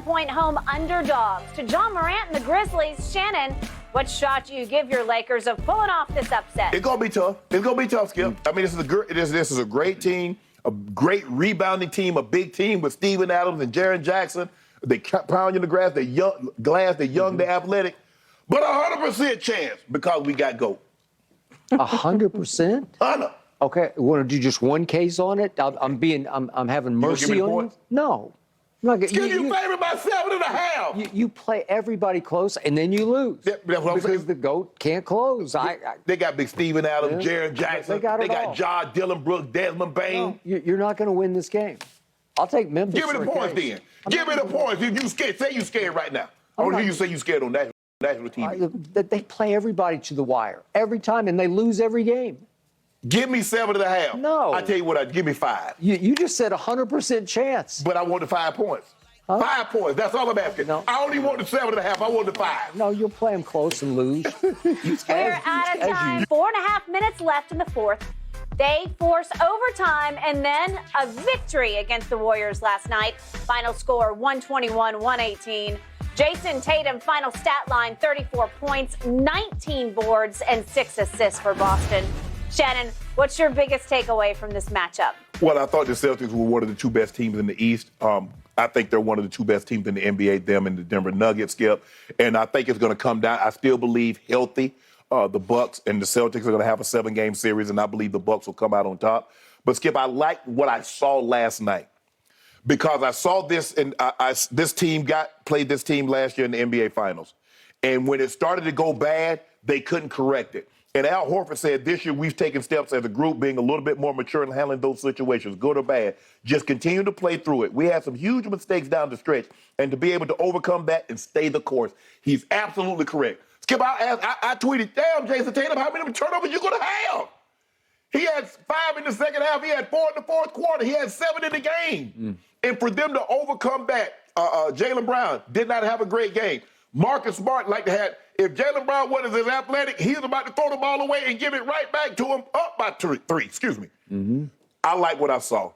7-point home underdogs to John Morant and the Grizzlies. Shannon, what shot do you give your Lakers of pulling off this upset? It's going to be tough. It's going to be tough, Skip. I mean, this is a great team, a great rebounding team, a big team with Steven Adams and Jaren Jackson. They pound you in the grass. They're young, they're athletic. But 100% chance because we got GOAT. 100%? 100. Okay, you want to do just one case on it? I'm having mercy on you? No. Give you favored by 7.5. You play everybody close, and then you lose. Yeah, that's what I'm saying. Because the GOAT can't close. They got big Steven Adams, Jaren Jackson. They got Ja, Dillon Brooks, Desmond Bain. No, you're not going to win this game. I'll take Memphis. Give me the points then. Give me the points. If you scared, say you scared right now. I want to hear you say you scared on national TV. They play everybody to the wire every time, and they lose every game. Give me 7.5. No. I tell you what, give me 5. You just said 100% chance. But I want the 5 points. Huh? 5 points. That's all I'm asking. No. I only want the 7.5. I want the 5. No, you'll play them close and lose. We're out of time. 4.5 minutes left in the fourth. They force overtime and then a victory against the Warriors last night. Final score 121-118. Jason Tatum, final stat line, 34 points, 19 boards, and 6 assists for Boston. Shannon, what's your biggest takeaway from this matchup? Well, I thought the Celtics were one of the 2 best teams in the East. I think they're one of the 2 best teams in the NBA, them and the Denver Nuggets, Skip. And I think it's going to come down. I still believe healthy. The Bucks and the Celtics are going to have a 7-game series, and I believe the Bucks will come out on top. But, Skip, I like what I saw last night because I saw this, and this team played this team last year in the NBA Finals. And when it started to go bad, they couldn't correct it. And Al Horford said this year we've taken steps as a group being a little bit more mature in handling those situations, good or bad. Just continue to play through it. We had some huge mistakes down the stretch, and to be able to overcome that and stay the course, he's absolutely correct. Skip, I tweeted, damn, Jason Tatum, how many turnovers you going to have? He had 5 in the second half. He had 4 in the fourth quarter. He had 7 in the game. And for them to overcome that, Jaylen Brown did not have a great game. Marcus Smart like to have, if Jaylen Brown wasn't as athletic, he's about to throw the ball away and give it right back to him up by 3. I like what I saw.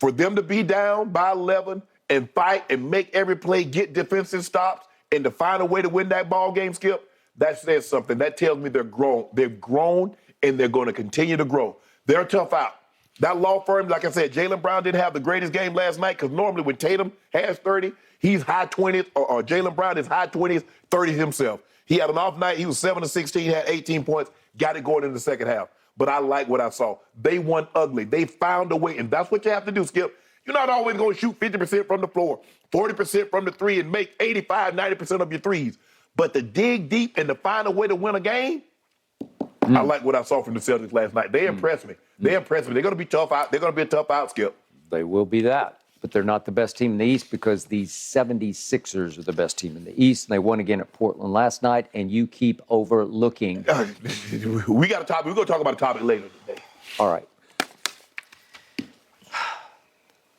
For them to be down by 11 and fight and make every play, get defensive stops, and to find a way to win that ball game, Skip, that says something. That tells me they're grown. They've grown, and they're going to continue to grow. They're tough out. That law firm, like I said, Jaylen Brown didn't have the greatest game last night because normally when Tatum has 30, he's high 20s, or Jaylen Brown is high 20s, 30s himself. He had an off night. He was 7 of 16, had 18 points, got it going in the second half. But I like what I saw. They won ugly. They found a way, and that's what you have to do, Skip. You're not always going to shoot 50% from the floor, 40% from the 3, and make 85, 90% of your threes. But to dig deep and to find a way to win a game, I like what I saw from the Celtics last night. They impressed me. They impressed me. They're going to be tough out. They're going to be a tough out, Skip. They will be that. But they're not the best team in the East because the 76ers are the best team in the East, and they won again at Portland last night, and you keep overlooking. We got a topic. We're going to talk about a topic later today. All right.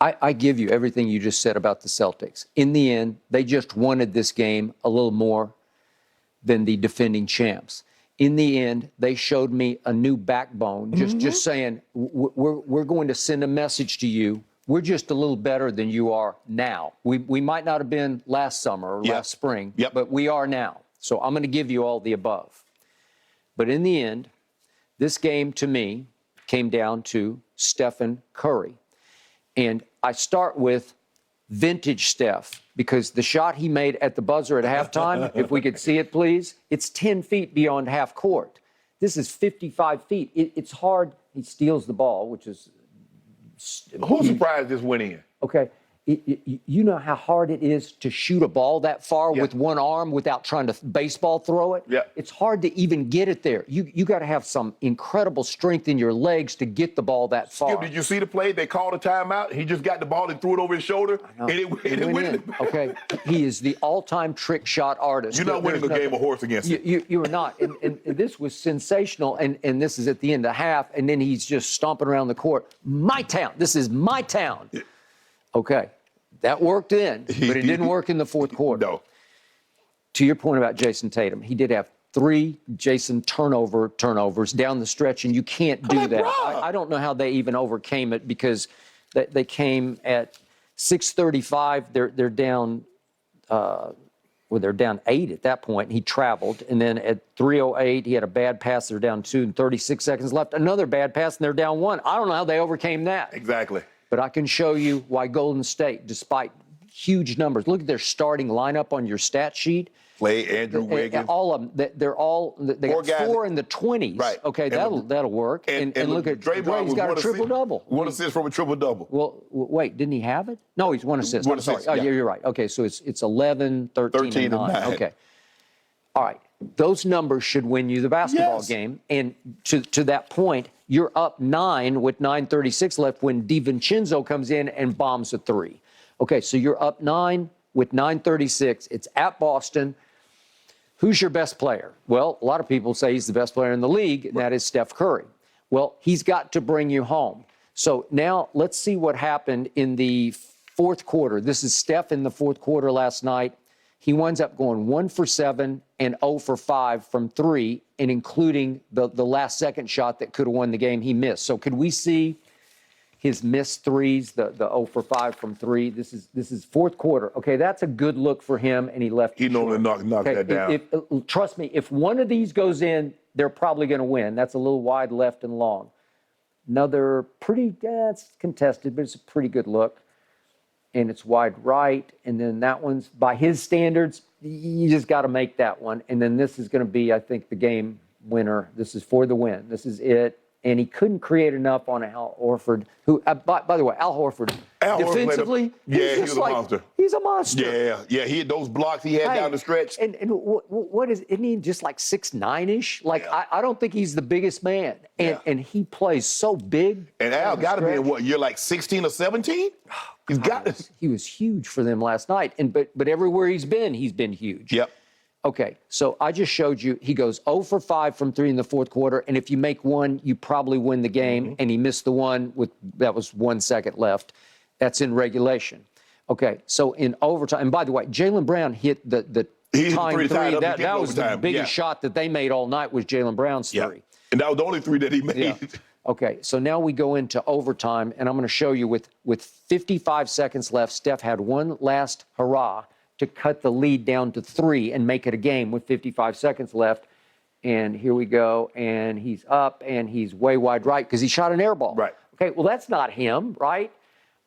I give you everything you just said about the Celtics. In the end, they just wanted this game a little more than the defending champs. In the end, they showed me a new backbone, just saying, we're going to send a message to you. We're just a little better than you are now. We might not have been last summer or last spring, but we are now. So I'm going to give you all the above. But in the end, this game to me came down to Stephen Curry. And I start with vintage Steph because the shot he made at the buzzer at halftime, if we could see it, please, it's 10 feet beyond half court. This is 55 feet. It's hard. He steals the ball, which is... Who's surprised this went in? Okay. You know how hard it is to shoot a ball that far with one arm without trying to baseball throw it? Yeah. It's hard to even get it there. You got to have some incredible strength in your legs to get the ball that far. Skip, did you see the play? They called a timeout. He just got the ball and threw it over his shoulder, and it went in. Okay. He is the all-time trick shot artist. You're not winning a game of horse against him. You are not. And this was sensational, and this is at the end of the half, and then he's just stomping around the court. My town. This is my town. Okay, that worked in, but it didn't work in the fourth quarter. No. To your point about Jason Tatum, he did have 3 Jason turnovers down the stretch, and you can't do that. I don't know how they even overcame it because they came at 6:35. They're down well, they're down 8 at that point. He traveled. And then at 3:08, he had a bad pass. They're down 2 and 36 seconds left. Another bad pass, and they're down 1. I don't know how they overcame that. Exactly. But I can show you why Golden State, despite huge numbers, look at their starting lineup on your stat sheet. Play Andrew Wiggins. All of them. They got 4 in the 20s. Right. Okay, that'll work. And look at Draymond. He's got a triple-double. 1 assist from a triple-double. Well, wait, didn't he have it? No, he's 1 assist. One I'm sorry. assist, Oh, yeah. you're right. Okay, so it's 11, 13 and 9. Okay. All right. Those numbers should win you the basketball game. And to that point, you're up 9 with 9:36 left when DiVincenzo comes in and bombs a 3. Okay, so you're up 9 with 9:36. It's at Boston. Who's your best player? Well, a lot of people say he's the best player in the league, and that is Steph Curry. Well, he's got to bring you home. So now let's see what happened in the fourth quarter. This is Steph in the fourth quarter last night. He winds up going 1 for 7 and 0 for 5 from 3, and including the last second shot that could have won the game, he missed. So could we see his missed threes, the 0 for 5 from 3? This is fourth quarter. Okay, that's a good look for him, and he left. He normally knocked that down. Trust me, if one of these goes in, they're probably going to win. That's a little wide left and long. Another pretty, it's contested, but it's a pretty good look. And it's wide right. And then that one's, by his standards, you just got to make that one. And then this is going to be, I think, the game winner. This is for the win. This is it. And he couldn't create enough on Al Horford, who, by the way, Al Horford, defensively, he was a monster. He's a monster. Yeah. He had those blocks he had down the stretch. And what isn't he just like 6'9"-ish? Like, I don't think he's the biggest man. And he plays so big. And Al got to be in what, you're like 16 or 17? He's got it. He was huge for them last night. But everywhere he's been huge. Yep. Okay, so I just showed you, he goes 0 for 5 from 3 in the fourth quarter, and if you make one, you probably win the game, and he missed the one that was 1 second left. That's in regulation. Okay, so in overtime, and by the way, Jaylen Brown hit the tying 3. That was the biggest shot that they made all night was Jaylen Brown's 3. And that was the only 3 that he made. Yeah. Okay, so now we go into overtime, and I'm going to show you with 55 seconds left, Steph had one last hurrah to cut the lead down to 3 and make it a game with 55 seconds left. And here we go. And he's up, and he's way wide right because he shot an air ball. Right. Okay, well, that's not him, right?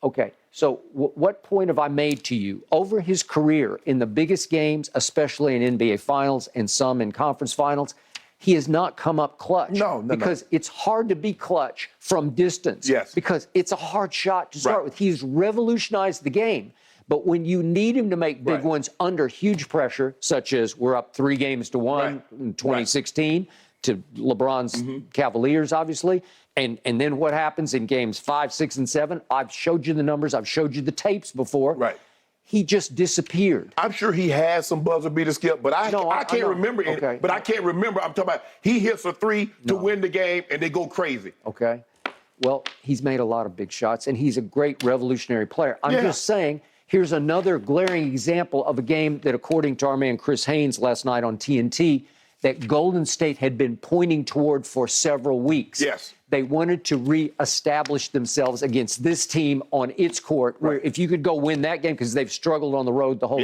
Okay, so what point have I made to you? Over his career in the biggest games, especially in NBA Finals and some in conference finals, he has not come up clutch. No. Because it's hard to be clutch from distance. Yes. Because it's a hard shot to start with. He's revolutionized the game. But when you need him to make big ones under huge pressure, such as we're up 3 games to 1 in 2016 to LeBron's Cavaliers, obviously, and then what happens in games 5, 6, and 7, I've showed you the numbers, I've showed you the tapes before. Right. He just disappeared. I'm sure he has some buzzer beater skip, but I can't remember it. Okay. But I can't remember. I'm talking about he hits a 3 to win the game, and they go crazy. Okay. Well, he's made a lot of big shots, and he's a great revolutionary player. I'm just saying, here's another glaring example of a game that, according to our man Chris Haynes last night on TNT, that Golden State had been pointing toward for several weeks. Yes. They wanted to reestablish themselves against this team on its court, where if you could go win that game, because they've struggled on the road the whole